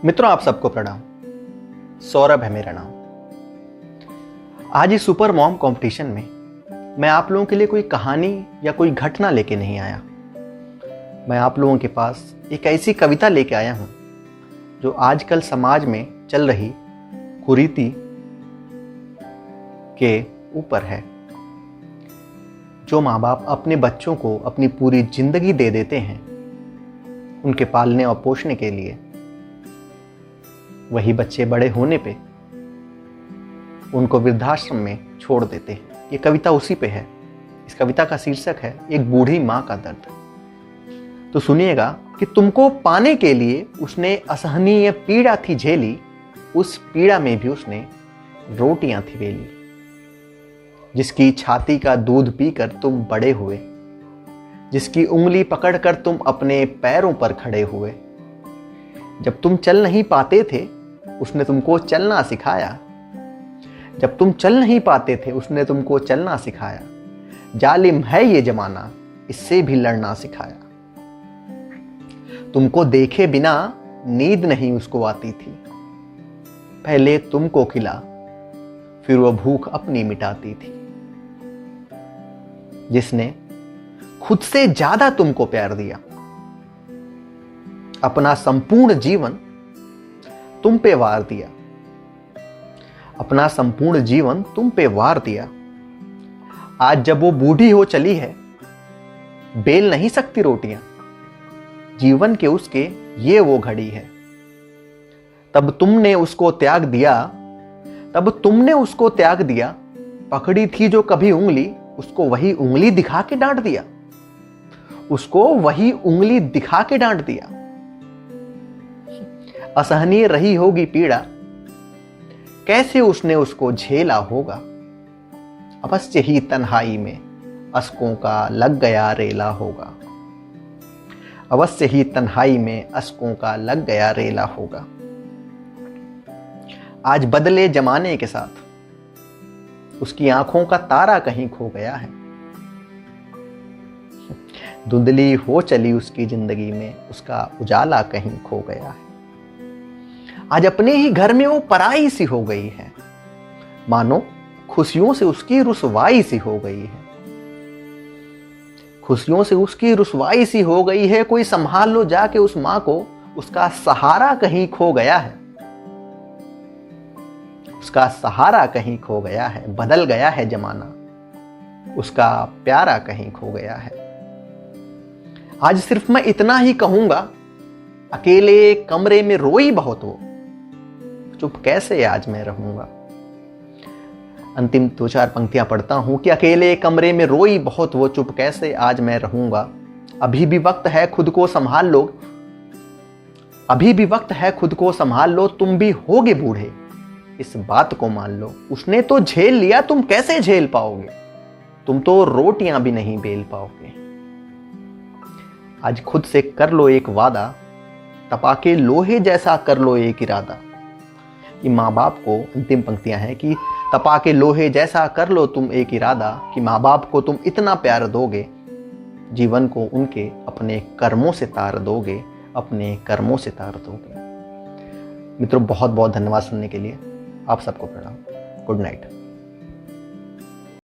मित्रों, आप सबको प्रणाम। सौरभ है मेरा नाम। आज इस सुपर मॉम कंपटीशन में मैं आप लोगों के लिए कोई कहानी या कोई घटना लेके नहीं आया। मैं आप लोगों के पास एक ऐसी कविता लेके आया हूं जो आजकल समाज में चल रही कुरीति के ऊपर है। जो माँ बाप अपने बच्चों को अपनी पूरी जिंदगी दे देते हैं उनके पालने और पोषने के लिए, वही बच्चे बड़े होने पे उनको वृद्धाश्रम में छोड़ देते हैं। ये कविता उसी पे है। इस कविता का शीर्षक है एक बूढ़ी माँ का दर्द। तो सुनिएगा कि तुमको पाने के लिए उसने असहनीय पीड़ा थी झेली, उस पीड़ा में भी उसने रोटियां थी बेली। जिसकी छाती का दूध पीकर तुम बड़े हुए, जिसकी उंगली पकड़कर तुम अपने पैरों पर खड़े हुए। जब तुम चल नहीं पाते थे उसने तुमको चलना सिखाया। जब तुम चल नहीं पाते थे उसने तुमको चलना सिखाया। जालिम है ये जमाना, इससे भी लड़ना सिखाया। तुमको देखे बिना नींद नहीं उसको आती थी। पहले तुमको खिला फिर वो भूख अपनी मिटाती थी। जिसने खुद से ज्यादा तुमको प्यार दिया, अपना संपूर्ण जीवन तुम पे वार दिया। अपना संपूर्ण जीवन तुम पे वार दिया। आज जब वो बूढ़ी हो चली है, बेल नहीं सकती रोटियां। जीवन के उसके ये वो घड़ी है। तब तुमने उसको त्याग दिया, तब तुमने उसको त्याग दिया। पकड़ी थी जो कभी उंगली, उसको वही उंगली दिखा के डांट दिया। उसको वही उंगली दिखा के डांट दिया। असहनीय रही होगी पीड़ा, कैसे उसने उसको झेला होगा। अवश्य ही तन्हाई में अश्कों का लग गया रेला होगा। अवश्य ही तन्हाई में अश्कों का लग गया रेला होगा। आज बदले जमाने के साथ उसकी आंखों का तारा कहीं खो गया है। धुंधली हो चली उसकी जिंदगी में उसका उजाला कहीं खो गया है। आज अपने ही घर में वो पराई सी हो गई है, मानो खुशियों से उसकी रुसवाई सी हो गई है। खुशियों से उसकी रुसवाई सी हो गई है। कोई संभाल लो जाके उस मां को, उसका सहारा कहीं खो गया है। उसका सहारा कहीं खो गया है। बदल गया है जमाना, उसका प्यारा कहीं खो गया है। आज सिर्फ मैं इतना ही कहूंगा, अकेले कमरे में रोई बहुत वो, चुप कैसे आज मैं रहूंगा। अंतिम 2-4 पंक्तियां पढ़ता हूं कि अकेले कमरे में रोई बहुत वो, चुप कैसे आज मैं रहूंगा। अभी भी वक्त है खुद को संभाल लो, अभी भी वक्त है खुद को संभाल लो। तुम भी होगे बूढ़े, इस बात को मान लो। उसने तो झेल लिया, तुम कैसे झेल पाओगे। तुम तो रोटियां भी नहीं बेल पाओगे। आज खुद से कर लो एक वादा, तपा के लोहे जैसा कर लो एक इरादा। कि माँ बाप को, अंतिम पंक्तियां हैं कि तपा के लोहे जैसा कर लो तुम एक इरादा, कि माँ बाप को तुम इतना प्यार दोगे, जीवन को उनके अपने कर्मों से तार दोगे, अपने कर्मों से तार दोगे। मित्रों, बहुत बहुत धन्यवाद सुनने के लिए। आप सबको प्रणाम। Good night.